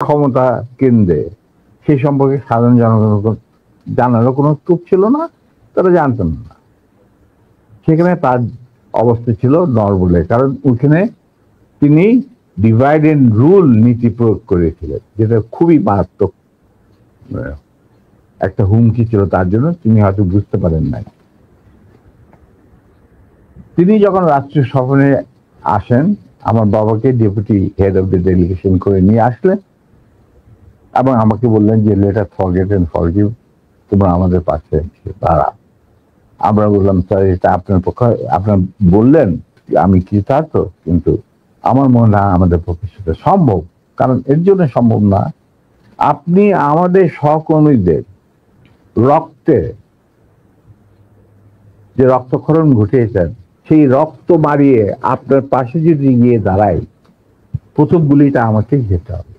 ক্ষমতা কেন্দ্রে সেই সম্পর্কে সাধারণ জনগণ জানারও কোনো স্কোপ ছিল না, তারা জানতেন না। সেখানে তার অবস্থা ছিল নরবলে, কারণ ওখানে তিনি ডিভাইড এন্ড রুল নীতি প্রয়োগ করেছিলেন, যেটা খুবই মারাত্মক একটা হুমকি ছিল তার জন্য। তিনি হয়তো বুঝতে পারেন নাই। তিনি যখন রাষ্ট্রীয় সফরে আসেন, আমার বাবাকে deputy head of the delegation করে নিয়ে আসলেন এবং আমাকে বললেন যে let us forget and forgive, তোমরা আমাদের পাশে দাঁড়া। আমরা বললাম স্যার, এটা আপনার পক্ষে, আপনার বললেন আমি কৃতার্থ, কিন্তু আমার মনে হয় আমাদের পক্ষে সেটা সম্ভব। কারণ এর জন্য সম্ভব না, আপনি আমাদের সহকর্মীদের রক্তে যে রক্তক্ষরণ ঘটিয়েছেন, সেই রক্ত মারিয়ে আপনার পাশে যদি গিয়ে দাঁড়ায়, প্রথম গুলিটা আমাকেই যেতে হবে।